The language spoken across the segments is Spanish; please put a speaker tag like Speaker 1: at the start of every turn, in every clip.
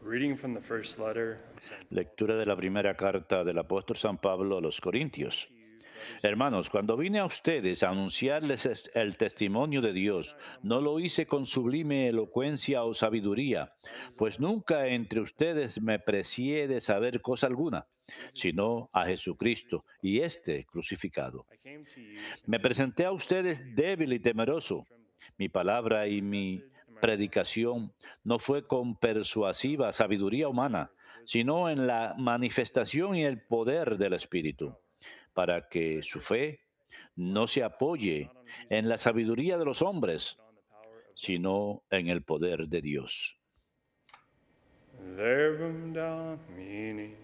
Speaker 1: Reading from the first letter of St. Paul.
Speaker 2: Lectura de la primera carta del apóstol San Pablo a los
Speaker 1: Come
Speaker 2: Corintios.
Speaker 1: to you, brothers and
Speaker 2: Hermanos, cuando vine a ustedes a anunciarles el testimonio de Dios, no lo hice con sublime elocuencia o sabiduría, pues nunca entre ustedes me precié de saber cosa alguna,
Speaker 1: Jesus
Speaker 2: sino a Jesucristo y éste crucificado.
Speaker 1: I came to you in
Speaker 2: Me
Speaker 1: weakness
Speaker 2: presenté a ustedes débil y
Speaker 1: and
Speaker 2: temeroso.
Speaker 1: trembling.
Speaker 2: Mi palabra y
Speaker 1: My
Speaker 2: mi
Speaker 1: message and my words
Speaker 2: predicación no fue con persuasiva sabiduría
Speaker 1: was not
Speaker 2: humana,
Speaker 1: with wisdom,
Speaker 2: sino en la manifestación y el poder del
Speaker 1: with
Speaker 2: Espíritu,
Speaker 1: power.
Speaker 2: para
Speaker 1: My
Speaker 2: que su
Speaker 1: faith
Speaker 2: fe no se
Speaker 1: was
Speaker 2: apoye
Speaker 1: not on human
Speaker 2: en la
Speaker 1: wisdom,
Speaker 2: sabiduría de los hombres,
Speaker 1: but on the power of God.
Speaker 2: sino en el poder de Dios.
Speaker 1: Verbum Domini.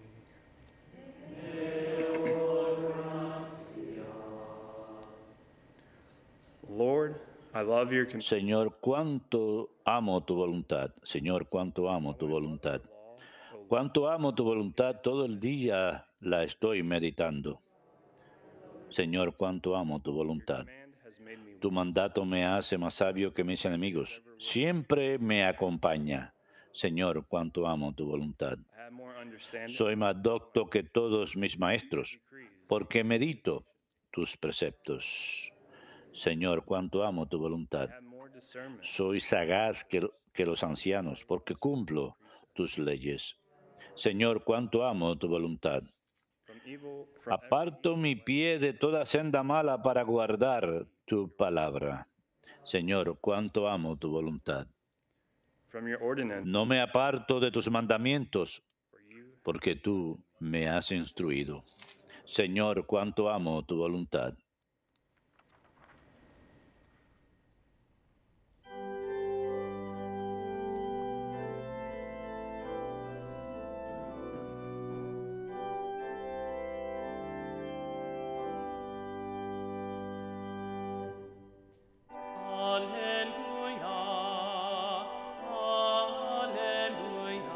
Speaker 1: Lord, I love your command.
Speaker 2: Señor, cuánto amo tu voluntad. Señor, cuánto amo
Speaker 1: All
Speaker 2: tu
Speaker 1: my love for
Speaker 2: voluntad.
Speaker 1: law, O Lord,
Speaker 2: Cuánto amo tu voluntad, todo el día la estoy meditando. Señor, cuánto amo tu
Speaker 1: your
Speaker 2: voluntad.
Speaker 1: command has made me
Speaker 2: Tu
Speaker 1: wise.
Speaker 2: mandato me hace más sabio que mis
Speaker 1: Is
Speaker 2: enemigos.
Speaker 1: ever with me.
Speaker 2: Siempre me acompaña. Señor, cuánto amo tu voluntad.
Speaker 1: I have more understanding
Speaker 2: Soy más docto que todos mis
Speaker 1: than your
Speaker 2: maestros,
Speaker 1: decrees.
Speaker 2: porque medito tus preceptos. Señor, cuánto amo tu
Speaker 1: I
Speaker 2: voluntad.
Speaker 1: have more discernment
Speaker 2: Soy sagaz que los
Speaker 1: than
Speaker 2: ancianos,
Speaker 1: the
Speaker 2: porque
Speaker 1: wisdom of your
Speaker 2: cumplo
Speaker 1: precepts.
Speaker 2: tus leyes. Señor, cuánto amo tu voluntad.
Speaker 1: From every
Speaker 2: Aparto
Speaker 1: evil
Speaker 2: mi
Speaker 1: way,
Speaker 2: pie de toda senda mala para guardar tu
Speaker 1: your
Speaker 2: palabra. Señor, cuánto amo tu voluntad.
Speaker 1: from your ordinances,
Speaker 2: No me aparto de tus mandamientos,
Speaker 1: for you have
Speaker 2: porque
Speaker 1: instructed
Speaker 2: tú
Speaker 1: me.
Speaker 2: me has instruido. Señor, cuánto amo tu voluntad.
Speaker 3: Alleluia, alleluia, alleluia.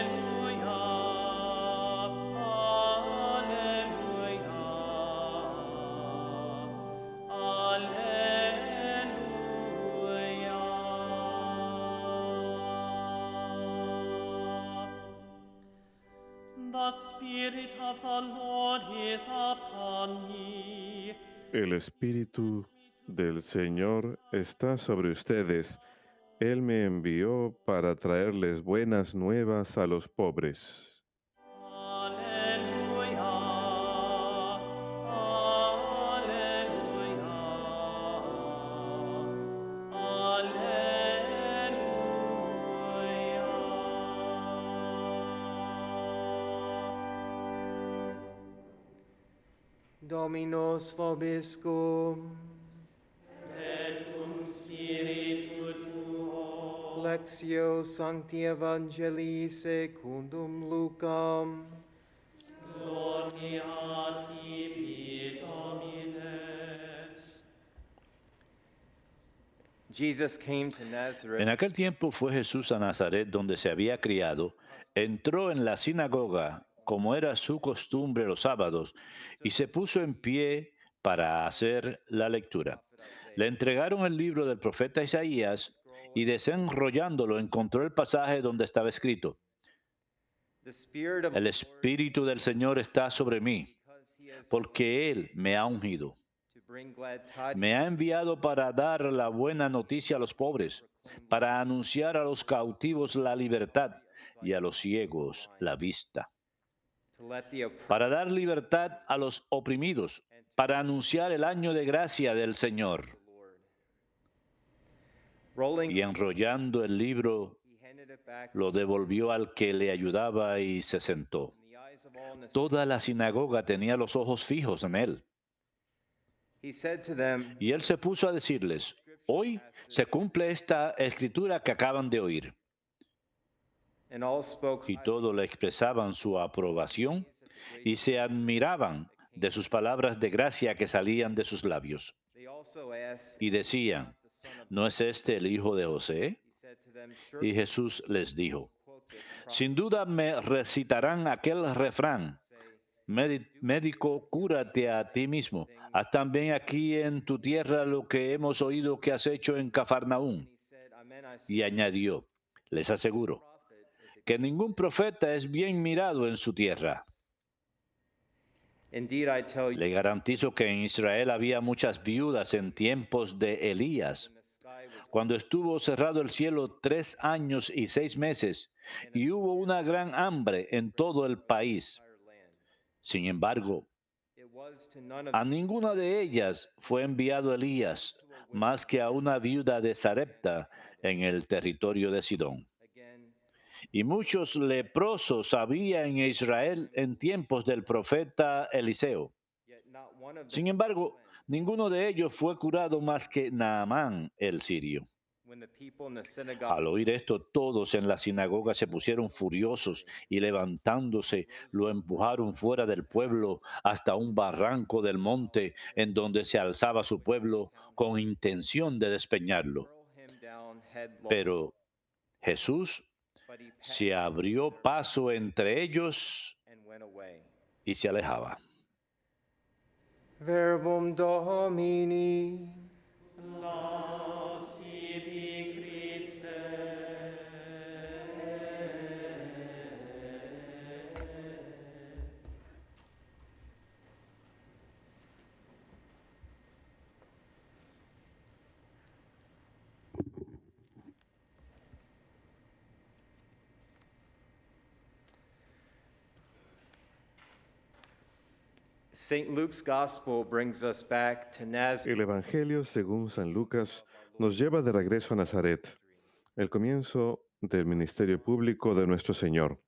Speaker 3: Alleluia, alleluia. The Spirit of the Lord is upon me.
Speaker 4: El Espíritu del Señor está sobre ustedes. Él me envió para traerles buenas nuevas a los pobres.
Speaker 3: Alleluia, alleluia.
Speaker 5: Dominus vobiscum,
Speaker 3: Et cum spiritu tuo.
Speaker 5: Lectio Sancti Evangelii secundum Lucam.
Speaker 3: Gloria a tibi, Domine.
Speaker 5: Jesus came to Nazareth.
Speaker 2: En aquel tiempo fue Jesús a Nazaret, donde se había criado, entró en la sinagoga, como era su costumbre los sábados, y se puso en pie para hacer la lectura. Le entregaron el libro del profeta Isaías y desenrollándolo encontró el pasaje donde estaba escrito:
Speaker 5: The Spirit of
Speaker 2: El
Speaker 5: the Lord
Speaker 2: Espíritu del Señor está sobre mí,
Speaker 5: because he has
Speaker 2: porque Él me ha ungido.
Speaker 5: to bring glad
Speaker 2: Me
Speaker 5: tidings
Speaker 2: ha enviado para dar la buena noticia a los pobres, para anunciar a los cautivos la libertad y a los ciegos la vista,
Speaker 5: to let the
Speaker 2: para
Speaker 5: oppressed
Speaker 2: dar libertad a los oprimidos, para anunciar el año de gracia del Señor.
Speaker 5: the Lord. Rolling
Speaker 2: Y enrollando el libro,
Speaker 5: he handed it back
Speaker 2: lo devolvió al que le ayudaba y se sentó.
Speaker 5: in the eyes of all.
Speaker 2: Toda la sinagoga tenía los ojos fijos en él.
Speaker 5: He said to them,
Speaker 2: Y él se puso a decirles: hoy se cumple esta escritura que acaban de oír.
Speaker 5: and all spoke
Speaker 2: Y
Speaker 5: highly
Speaker 2: todos le expresaban su aprobación y se admiraban de sus palabras de gracia que salían de sus labios.
Speaker 5: They also asked,
Speaker 2: Y decían:
Speaker 5: the son of
Speaker 2: ¿no es este el hijo de José?
Speaker 5: He said to them,
Speaker 2: Y
Speaker 5: surely
Speaker 2: Jesús les dijo:
Speaker 5: quote this prophet
Speaker 2: sin duda me recitarán aquel refrán:
Speaker 5: say,
Speaker 2: Médico, cúrate a ti mismo. Haz también aquí en tu tierra lo que hemos oído que has hecho en Cafarnaúm. Y añadió, les aseguro que ningún profeta es bien mirado en su tierra.
Speaker 5: Indeed, I tell you,
Speaker 2: Le garantizo que en Israel había muchas viudas en tiempos de Elías,
Speaker 5: when the sky was
Speaker 2: cuando estuvo cerrado el cielo 3 años y 6 meses, y hubo una gran hambre en todo el país.
Speaker 5: entire land,
Speaker 2: Sin embargo,
Speaker 5: it was to none of
Speaker 2: a ninguna de ellas fue enviado Elías, más que a una viuda de Sarepta en el territorio de Sidón.
Speaker 5: again,
Speaker 2: Y muchos leprosos había en Israel en tiempos del profeta Eliseo.
Speaker 5: yet not one of them
Speaker 2: Sin embargo, ninguno de ellos fue curado más que Naamán el sirio.
Speaker 5: when the people in the synagogue
Speaker 2: Al oír esto, todos en la sinagoga se pusieron furiosos y levantándose, lo empujaron fuera del pueblo hasta un barranco del monte en donde se alzaba su pueblo con intención de despeñarlo.
Speaker 5: hurl him down headlong,
Speaker 2: Pero Jesús
Speaker 5: but he passed
Speaker 2: se abrió paso entre ellos
Speaker 5: and went away.
Speaker 2: y se alejaba.
Speaker 5: Verbum Domini.
Speaker 3: Laus tibi Christe.
Speaker 5: St. Luke's Gospel brings us back to Nazareth.
Speaker 4: El Evangelio, según San Lucas, nos lleva de regreso a Nazaret, el comienzo del ministerio público de nuestro Señor.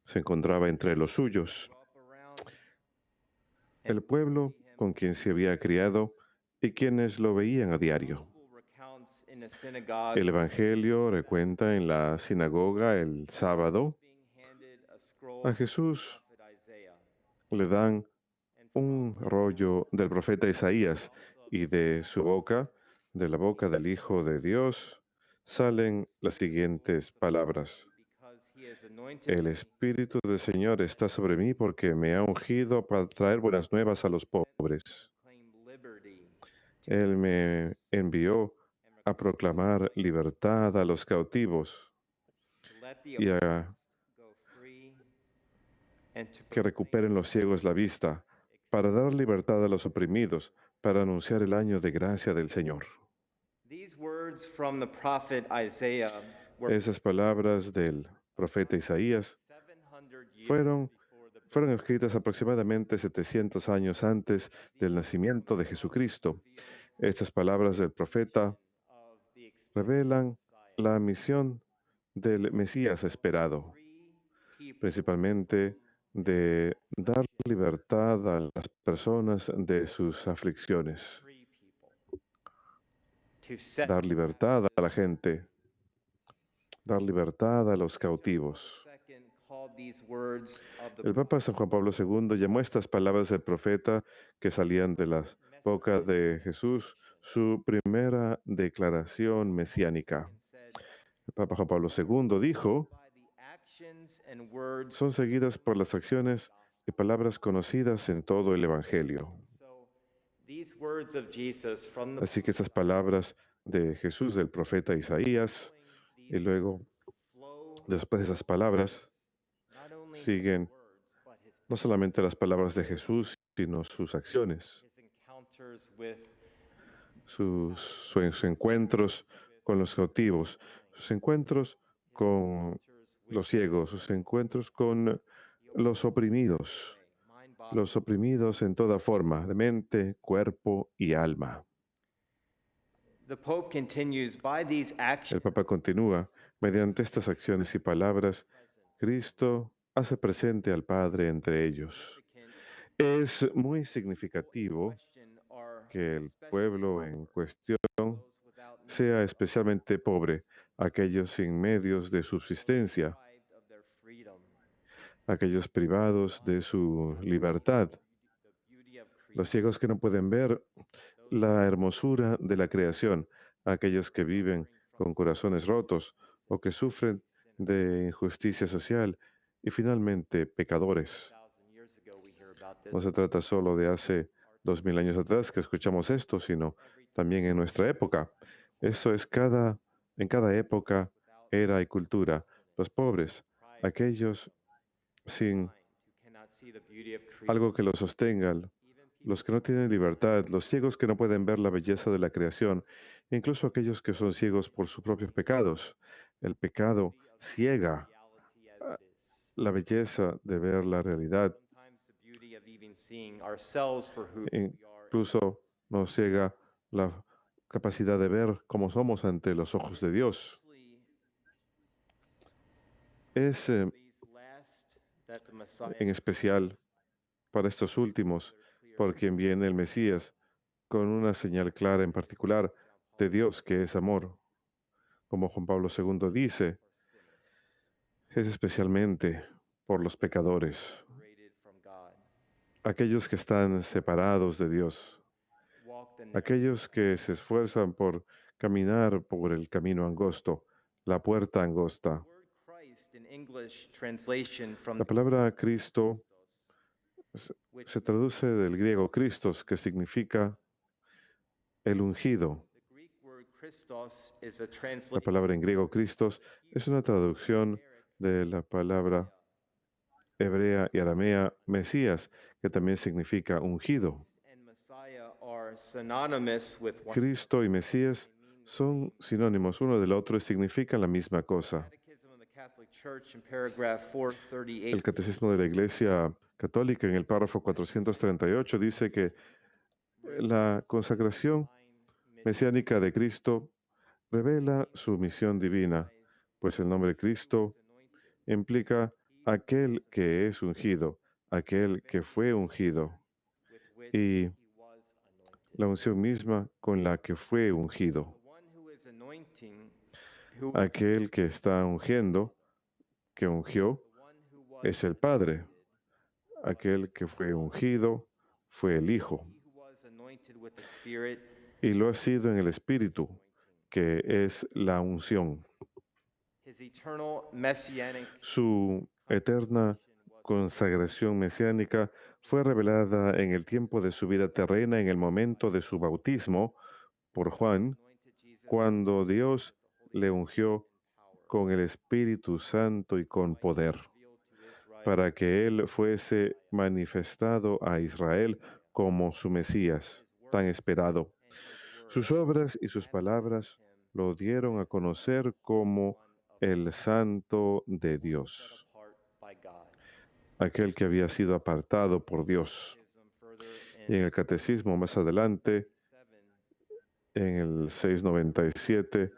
Speaker 4: Se encontraba entre los suyos, el pueblo con quien se había criado y quienes lo veían a diario.
Speaker 5: Recounts in a synagogue
Speaker 4: El Evangelio recuenta en la sinagoga el sábado
Speaker 5: being handed a scroll
Speaker 4: a Jesús
Speaker 5: of Isaiah.
Speaker 4: le dan un rollo del profeta Isaías y de su boca, de la boca del Hijo de Dios, salen las siguientes palabras.
Speaker 5: Because he has anointed
Speaker 4: El Espíritu del Señor está sobre mí porque me ha ungido para traer buenas nuevas a los pobres.
Speaker 5: claim liberty
Speaker 4: Él me envió a proclamar libertad a los cautivos
Speaker 5: to let the
Speaker 4: y a
Speaker 5: go free and to
Speaker 4: que recuperen los ciegos la vista, para dar libertad a los oprimidos, para anunciar el año de gracia del Señor.
Speaker 5: These words from the prophet Isaiah were
Speaker 4: Esas palabras del profeta Isaías
Speaker 5: 700 years
Speaker 4: fueron,
Speaker 5: before the
Speaker 4: fueron escritas aproximadamente 700 años antes del nacimiento de Jesucristo. Estas palabras del profeta
Speaker 5: of the
Speaker 4: revelan la misión del Mesías esperado,
Speaker 5: free people,
Speaker 4: principalmente de dar libertad a las personas de sus aflicciones,
Speaker 5: free people, to set
Speaker 4: dar libertad a la gente, dar libertad a los cautivos.
Speaker 5: second called these words of the
Speaker 4: El Papa San Juan Pablo II llamó estas palabras del profeta que salían de las bocas de Jesús su primera declaración mesiánica.
Speaker 5: said
Speaker 4: El Papa Juan Pablo II dijo,
Speaker 5: by the actions and words.
Speaker 4: son seguidas por las acciones y palabras conocidas en todo el Evangelio.
Speaker 5: So these words of Jesus from the
Speaker 4: Así que estas palabras de Jesús, del profeta Isaías, y luego,
Speaker 5: flow
Speaker 4: después de esas palabras,
Speaker 5: not only
Speaker 4: siguen
Speaker 5: words but his
Speaker 4: no solamente las palabras de Jesús, sino sus acciones,
Speaker 5: encounters with
Speaker 4: sus encuentros con los cautivos, sus encuentros con los ciegos, sus encuentros con los oprimidos en toda forma, de mente, cuerpo y alma.
Speaker 5: The Pope continues by these actions
Speaker 4: El Papa continúa, mediante estas acciones y palabras, Cristo hace presente al Padre entre ellos. Es muy significativo
Speaker 5: are
Speaker 4: que el pueblo en cuestión
Speaker 5: those without
Speaker 4: sea especialmente pobre, aquellos sin medios de subsistencia,
Speaker 5: deprived of their freedom,
Speaker 4: aquellos privados de su libertad,
Speaker 5: the beauty of
Speaker 4: los ciegos que no pueden ver la hermosura de la creación, aquellos que viven con corazones rotos o que sufren de injusticia social y finalmente pecadores.
Speaker 5: 2,000 years ago we
Speaker 4: No se trata solo de hace 2000 años atrás que escuchamos esto, sino también en nuestra época. Eso es en cada época, era y cultura. Los pobres, aquellos sin algo que los sostenga, los que no tienen libertad, los ciegos que no pueden ver la belleza de la creación, incluso aquellos que son ciegos por sus propios pecados. El pecado ciega la belleza de ver la realidad, incluso nos ciega la capacidad de ver cómo somos ante los ojos de Dios. Es en especial para estos últimos, por quien viene el Mesías, con una señal clara en particular de Dios, que es amor. Como Juan Pablo II dice, es especialmente por los pecadores, aquellos que están separados de Dios, aquellos que se esfuerzan por caminar por el camino angosto, la puerta angosta. La palabra Cristo se traduce del griego Christos, que significa el ungido. La palabra en griego Christos es una traducción de la palabra hebrea y aramea Mesías, que también significa ungido. Cristo y Mesías son sinónimos uno del otro y significan la misma cosa. El Catecismo de la Iglesia Católica, en el párrafo 438, dice que la consagración mesiánica de Cristo revela su misión divina, pues el nombre Cristo implica aquel que es ungido, aquel que fue ungido, y la unción misma con la que fue ungido. Aquel que está ungiendo, que ungió, es el Padre. Aquel que fue ungido fue el Hijo. Y lo ha sido en el Espíritu, que es la unción. Su eterna consagración mesiánica fue revelada en el tiempo de su vida terrena, en el momento de su bautismo por Juan, cuando Dios le ungió con el Espíritu Santo y con poder, para que Él fuese manifestado a Israel como su Mesías, tan esperado. Sus obras y sus palabras lo dieron a conocer como el Santo de Dios, aquel que había sido apartado por Dios. Y en el Catecismo más adelante, en el 697,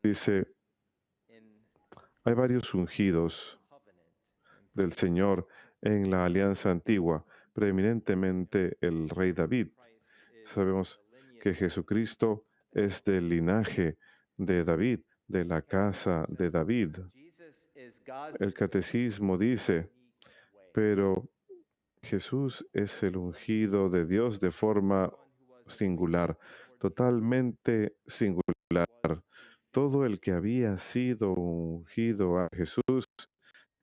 Speaker 4: dice, hay varios ungidos del Señor en la alianza antigua, preeminentemente el rey David. Sabemos que Jesucristo es del linaje de David, de la casa de David. El Catecismo dice, pero Jesús es el ungido de Dios de forma singular, totalmente singular. Todo el que había sido ungido a Jesús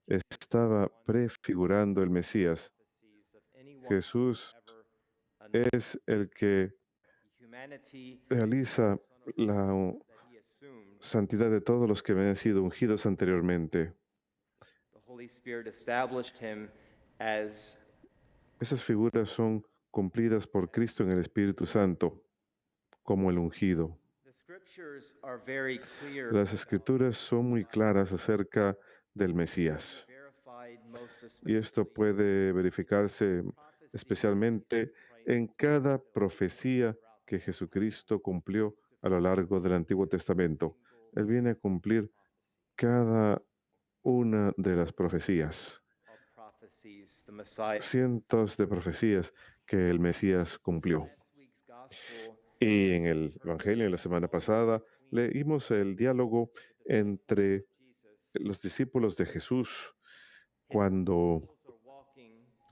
Speaker 4: estaba prefigurando el Mesías. Jesús es el que realiza la santidad de todos los que habían sido ungidos anteriormente. Esas figuras son cumplidas por Cristo en el Espíritu Santo, como el ungido. Las Escrituras son muy claras acerca del Mesías. Y esto puede verificarse especialmente en cada profecía que Jesucristo cumplió a lo largo del Antiguo Testamento. Él viene a cumplir cada una de las profecías. Cientos de profecías que el Mesías cumplió. Y en el Evangelio, en la semana pasada, leímos el diálogo entre los discípulos de Jesús cuando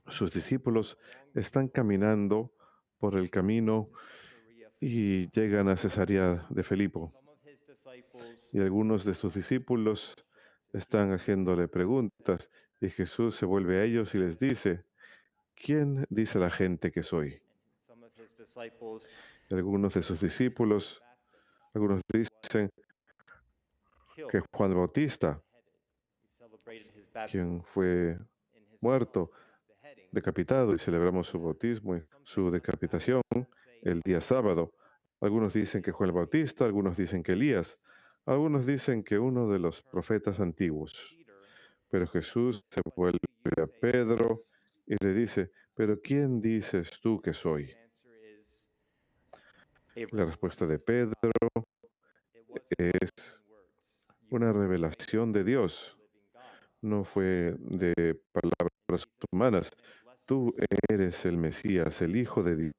Speaker 4: sus discípulos están caminando por el camino y llegan a Cesarea de Filipo. Y algunos de sus discípulos están haciéndole preguntas y Jesús se vuelve a ellos y les dice, ¿quién dice la gente que soy?
Speaker 5: Some of his disciples
Speaker 4: Y algunos de sus discípulos, algunos dicen
Speaker 5: killed,
Speaker 4: que Juan el Bautista,
Speaker 5: we celebrated his baptism
Speaker 4: quien fue
Speaker 5: in his
Speaker 4: muerto,
Speaker 5: beheading.
Speaker 4: decapitado, y celebramos su bautismo y su decapitación el día sábado. Algunos dicen que Juan el Bautista, algunos dicen que Elías, algunos dicen que uno de los profetas antiguos. Pero Jesús se vuelve a Pedro y le dice, ¿pero quién dices tú que soy? La respuesta de Pedro es una revelación de Dios. No fue de palabras humanas. Tú eres el Mesías, el Hijo de Dios.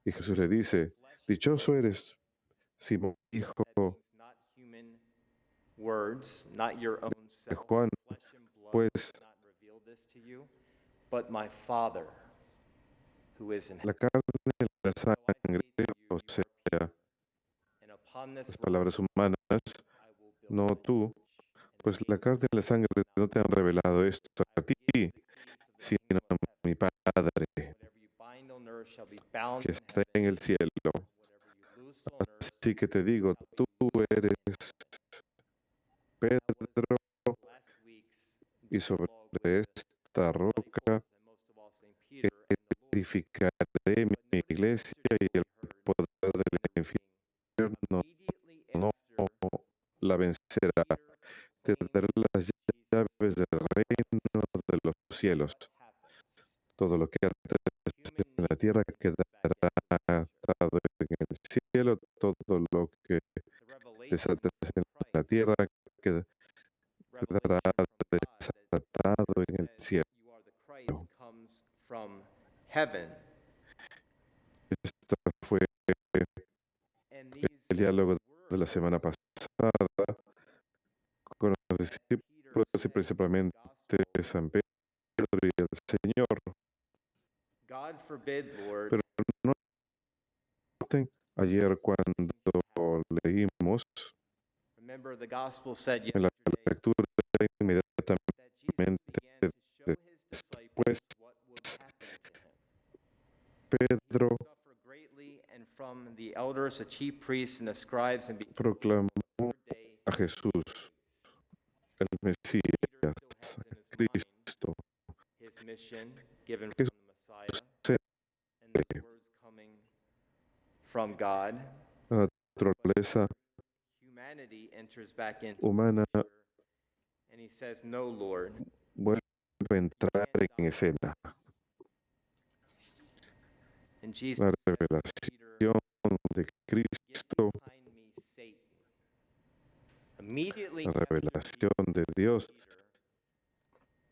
Speaker 4: Y Jesús le dice, dichoso eres, Simón, hijo
Speaker 5: Words, not your own
Speaker 4: de
Speaker 5: self,
Speaker 4: Juan,
Speaker 5: flesh and blood
Speaker 4: pues
Speaker 5: did not reveal this to you, but my Father who is in
Speaker 4: la
Speaker 5: heaven.
Speaker 4: carne y la sangre, o sea,
Speaker 5: And upon this
Speaker 4: las palabras
Speaker 5: rock
Speaker 4: humanas,
Speaker 5: I will build
Speaker 4: no
Speaker 5: my
Speaker 4: tú,
Speaker 5: church, and
Speaker 4: pues
Speaker 5: the
Speaker 4: la carne y la sangre no te han revelado esto a ti,
Speaker 5: keys of the
Speaker 4: sino
Speaker 5: kingdom
Speaker 4: a
Speaker 5: of heaven.
Speaker 4: mi Padre,
Speaker 5: Whatever you bind on earth shall be bound
Speaker 4: que
Speaker 5: in
Speaker 4: está
Speaker 5: heaven,
Speaker 4: en el cielo.
Speaker 5: whatever you loose on earth.
Speaker 4: Así que te digo, tú eres Pedro,
Speaker 5: Last week's
Speaker 4: y
Speaker 5: dialogue with
Speaker 4: sobre esta roca
Speaker 5: disciples, and most of all Saint Peter and the Lord,
Speaker 4: edificaré mi iglesia y el poder del infierno
Speaker 5: immediately
Speaker 4: no
Speaker 5: after
Speaker 4: la vencerá. Te
Speaker 5: Peter
Speaker 4: daré
Speaker 5: claimed
Speaker 4: las llaves del reino de los cielos.
Speaker 5: what happens.
Speaker 4: Todo lo que ates en la tierra quedará atado en el cielo. Todo lo que
Speaker 5: The revelation
Speaker 4: desates
Speaker 5: of
Speaker 4: en
Speaker 5: Christ,
Speaker 4: la tierra quedará
Speaker 5: revelation from God that
Speaker 4: desatado en el
Speaker 5: says
Speaker 4: cielo.
Speaker 5: you are the Christ comes from heaven.
Speaker 4: Esto fue
Speaker 5: And these
Speaker 4: el diálogo de la
Speaker 5: words
Speaker 4: semana pasada con los
Speaker 5: that
Speaker 4: discípulos
Speaker 5: Peter
Speaker 4: y
Speaker 5: says
Speaker 4: principalmente
Speaker 5: in the gospel,
Speaker 4: San Pedro y el Señor.
Speaker 5: God forbid, Lord,
Speaker 4: Pero no noten, ayer cuando leímos
Speaker 5: remember the gospel said
Speaker 4: en la
Speaker 5: yesterday
Speaker 4: lectura inmediatamente
Speaker 5: that Jesus began to show his
Speaker 4: después,
Speaker 5: disciples what would happen to him.
Speaker 4: Pedro
Speaker 5: Suffer greatly, and from the elders, the chief priests, and the scribes, and be
Speaker 4: proclamó
Speaker 5: third day
Speaker 4: a Jesús, el Mesías,
Speaker 5: Peter still has in his mind
Speaker 4: Cristo,
Speaker 5: his mission given
Speaker 4: que
Speaker 5: from the Messiah
Speaker 4: se-
Speaker 5: and those words coming from God.
Speaker 4: la naturaleza
Speaker 5: Humanity enters back into
Speaker 4: humana
Speaker 5: the picture, and he says, "No, Lord."
Speaker 4: vuelve a entrar en escena.
Speaker 5: And Jesus
Speaker 4: La
Speaker 5: says to Peter,
Speaker 4: revelación de
Speaker 5: "Get
Speaker 4: Cristo,
Speaker 5: behind me, Satan." Immediately
Speaker 4: la
Speaker 5: after
Speaker 4: revelación
Speaker 5: Jesus
Speaker 4: de
Speaker 5: told
Speaker 4: Dios,
Speaker 5: Peter,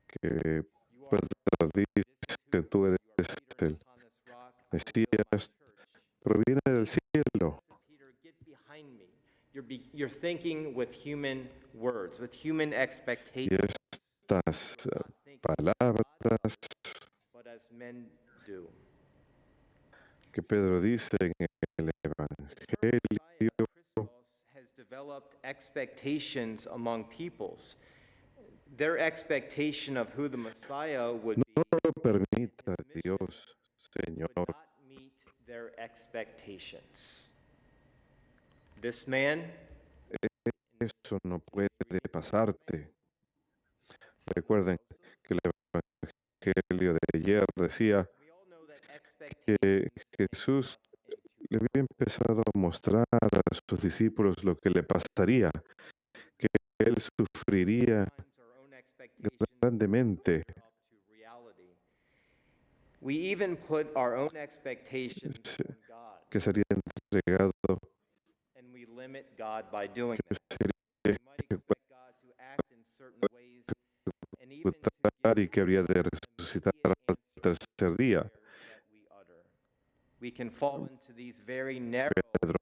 Speaker 4: que
Speaker 5: "You are
Speaker 4: Pedro dice, tú eres
Speaker 5: Peter,
Speaker 4: el
Speaker 5: upon this rock I will build my
Speaker 4: Mesías,
Speaker 5: church."
Speaker 4: proviene del cielo.
Speaker 5: Said, Peter, get behind me. You're thinking with human words, with human
Speaker 4: Y
Speaker 5: expectations.
Speaker 4: estas
Speaker 5: You're not thinking
Speaker 4: palabras
Speaker 5: but as men do.
Speaker 4: que Pedro dice en el
Speaker 5: Messiah,
Speaker 4: Evangelio,
Speaker 5: Christos, has developed expectations among peoples. Their expectation of who the Messiah would be
Speaker 4: no lo permita
Speaker 5: his mission
Speaker 4: Dios, Señor,
Speaker 5: would not meet their expectations. This man,
Speaker 4: eso no puede pasarte. Recuerden que el Evangelio de ayer decía
Speaker 5: we all know that
Speaker 4: que
Speaker 5: expectations
Speaker 4: Jesús
Speaker 5: into
Speaker 4: le había empezado a mostrar a sus discípulos lo que le pasaría, que él sufriría
Speaker 5: times our own expectations
Speaker 4: grandemente,
Speaker 5: up to reality. We even put our own expectations
Speaker 4: Sí.
Speaker 5: on God,
Speaker 4: que sería entregado,
Speaker 5: and we limit God by doing
Speaker 4: que
Speaker 5: that.
Speaker 4: sería
Speaker 5: We might expect God to act in certain ways, and even to
Speaker 4: ejecutar y
Speaker 5: give
Speaker 4: que habría de
Speaker 5: us an
Speaker 4: resucitar
Speaker 5: immediate
Speaker 4: al
Speaker 5: answer to
Speaker 4: tercer día.
Speaker 5: the prayer that we utter. We can fall into these very narrow
Speaker 4: Pedro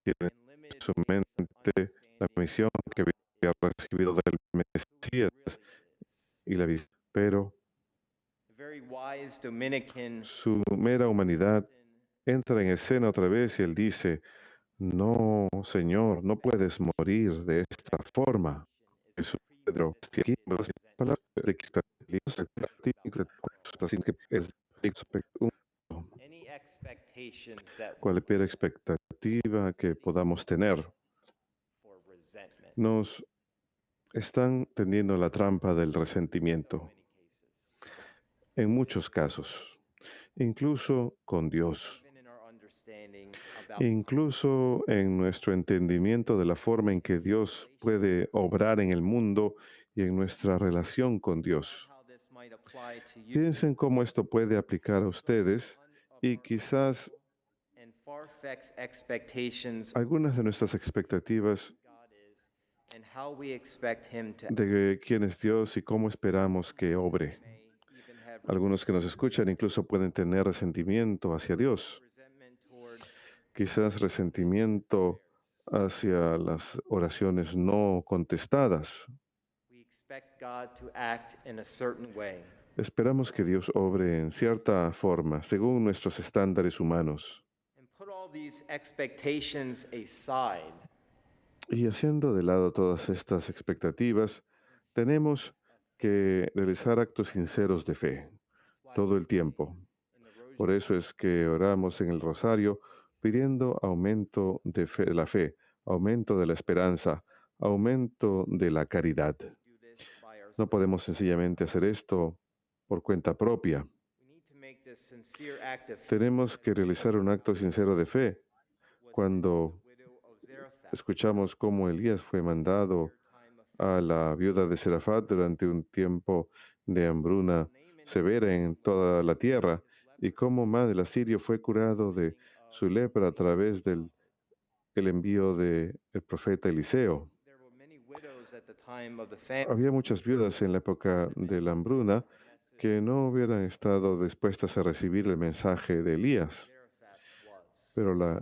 Speaker 4: tiene
Speaker 5: and limited
Speaker 4: en su
Speaker 5: ways of
Speaker 4: mente la
Speaker 5: understanding
Speaker 4: misión que había recibido del
Speaker 5: who he
Speaker 4: Mesías
Speaker 5: really is.
Speaker 4: y la visión, pero
Speaker 5: The very wise Dominican
Speaker 4: su mera humanidad entra en escena otra vez y él dice, no, Señor, no puedes morir de esta forma. Jesús, Pedro, si aquí las palabras de que está así que es
Speaker 5: expectations that we
Speaker 4: cualquier expectativa que podamos tener,
Speaker 5: for resentment.
Speaker 4: nos están tendiendo la trampa del resentimiento en muchos casos, incluso con Dios,
Speaker 5: Even in our understanding about
Speaker 4: incluso en nuestro entendimiento de la forma en que Dios puede obrar en el mundo y en nuestra relación con Dios.
Speaker 5: how this might apply to you.
Speaker 4: Piensen cómo esto puede aplicar a ustedes y quizás
Speaker 5: And far-fetched expectations of
Speaker 4: algunas de nuestras expectativas
Speaker 5: God is and how we expect him to
Speaker 4: de quién es Dios y cómo esperamos que obre.
Speaker 5: may even have
Speaker 4: Algunos que nos escuchan incluso pueden tener resentimiento hacia Dios,
Speaker 5: resentment toward
Speaker 4: quizás resentimiento hacia las oraciones no contestadas.
Speaker 5: we expect God to act in a certain way.
Speaker 4: Esperamos que Dios obre en cierta forma, según nuestros estándares humanos.
Speaker 5: And put all these expectations aside.
Speaker 4: Y haciendo de lado todas estas expectativas, tenemos que realizar actos sinceros de fe todo el tiempo.
Speaker 5: In the rosary,
Speaker 4: Por eso es que oramos en el rosario pidiendo aumento de la fe, aumento de la esperanza, aumento de la caridad.
Speaker 5: do this by
Speaker 4: No
Speaker 5: ourselves.
Speaker 4: podemos sencillamente hacer esto por cuenta propia.
Speaker 5: We need to make this sincere act of faith.
Speaker 4: Tenemos que realizar un acto sincero de fe cuando
Speaker 5: Widow of Zarephath,
Speaker 4: escuchamos cómo Elías fue mandado
Speaker 5: time of
Speaker 4: a la viuda de Serafat durante un tiempo de hambruna severa en toda la tierra y cómo Man el asirio fue curado de su lepra a través del el envío del profeta Eliseo.
Speaker 5: there were many widows at the time of the famine.
Speaker 4: Había muchas viudas en la época de la hambruna que no hubieran estado dispuestas a recibir el mensaje de Elías,
Speaker 5: Zarephath was.
Speaker 4: pero la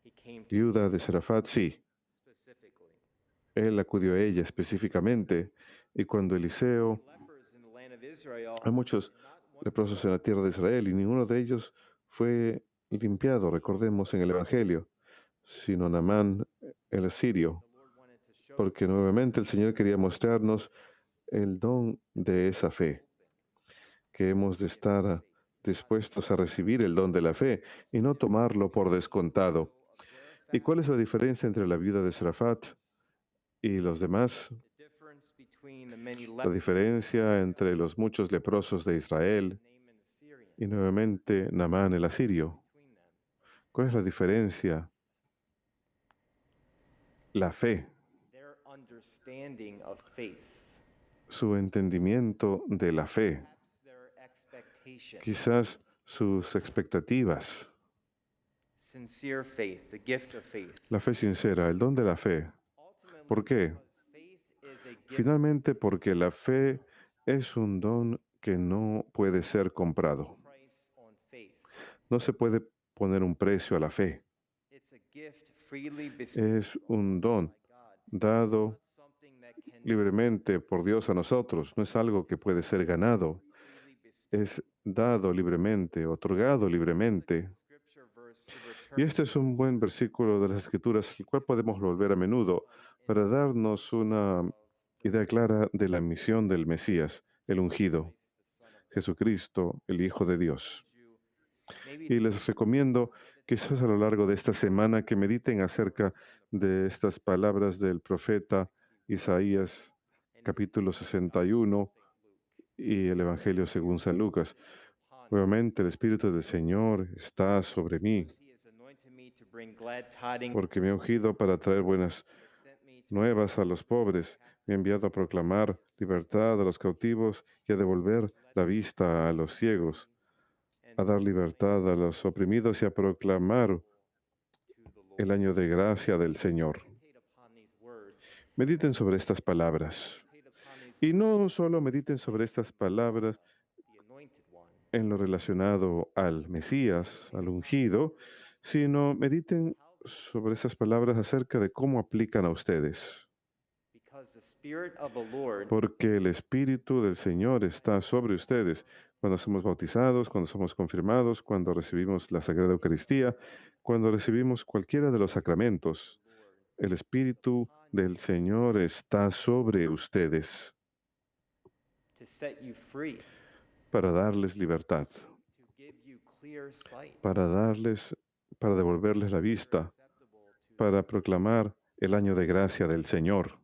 Speaker 5: He came to
Speaker 4: viuda de Serafat sí.
Speaker 5: specifically.
Speaker 4: Él acudió a ella específicamente y cuando Eliseo,
Speaker 5: Lepers in the land of Israel,
Speaker 4: hay muchos leprosos en la tierra de Israel y ninguno de ellos fue limpiado, recordemos en el Evangelio, sino Naamán el asirio,
Speaker 5: the Lord wanted to show
Speaker 4: porque nuevamente el Señor quería mostrarnos el don de esa fe, que hemos de estar dispuestos a recibir el don de la fe y no tomarlo por descontado. ¿Y cuál es la diferencia entre la viuda de Serafat y los demás?
Speaker 5: the difference between the many
Speaker 4: La
Speaker 5: lepers
Speaker 4: diferencia entre los muchos leprosos de Israel
Speaker 5: Naaman the Syrian
Speaker 4: y nuevamente Naamán el asirio.
Speaker 5: between them.
Speaker 4: ¿Cuál es la diferencia? La fe,
Speaker 5: Their understanding of faith.
Speaker 4: su entendimiento de la fe,
Speaker 5: Perhaps their expectation.
Speaker 4: quizás sus expectativas,
Speaker 5: Sincere faith, the gift of faith.
Speaker 4: la fe sincera, el don de la fe.
Speaker 5: Ultimately,
Speaker 4: ¿Por qué?
Speaker 5: because faith is a gift
Speaker 4: Finalmente, porque la fe es un don que no puede ser comprado.
Speaker 5: price on faith.
Speaker 4: No se puede poner un precio a la fe.
Speaker 5: It's a gift freely bestowed
Speaker 4: Es un don
Speaker 5: by God,
Speaker 4: dado
Speaker 5: not something that can be
Speaker 4: libremente por Dios a nosotros. No es algo que puede ser ganado.
Speaker 5: freely bestowed.
Speaker 4: Es dado libremente, otorgado libremente.
Speaker 5: Scripture verse to
Speaker 4: Y
Speaker 5: return
Speaker 4: este es un buen versículo de las Escrituras, el cual podemos volver a menudo para darnos una idea clara de la misión del Mesías, el ungido, Jesucristo, el Hijo de Dios.
Speaker 5: maybe
Speaker 4: Y les recomiendo, quizás a lo largo de esta semana, que mediten acerca de estas palabras del profeta Isaías, capítulo 61, y el Evangelio según San Lucas. Nuevamente, el Espíritu del Señor está sobre mí,
Speaker 5: He has anointed me to bring glad tidings,
Speaker 4: porque me ha ungido para traer buenas
Speaker 5: He has sent me to
Speaker 4: nuevas a los pobres, me ha enviado a proclamar libertad a los cautivos y a devolver la vista a los ciegos, a dar libertad a los oprimidos y a proclamar
Speaker 5: to the Lord.
Speaker 4: el año de gracia del Señor.
Speaker 5: Meditate upon these words.
Speaker 4: Mediten sobre estas palabras.
Speaker 5: Meditate upon these
Speaker 4: Y no solo mediten sobre estas palabras
Speaker 5: the anointed one.
Speaker 4: en lo relacionado al Mesías, al ungido, sino mediten sobre esas palabras acerca de cómo aplican a ustedes.
Speaker 5: Because the Spirit of the Lord
Speaker 4: Porque el Espíritu del Señor está sobre ustedes cuando somos bautizados, cuando somos confirmados, cuando recibimos la Sagrada Eucaristía, cuando recibimos cualquiera de los sacramentos. El Espíritu del Señor está sobre ustedes
Speaker 5: to set you free,
Speaker 4: para darles libertad,
Speaker 5: to give you clear sight,
Speaker 4: para devolverles la vista, para proclamar el año de gracia del Señor.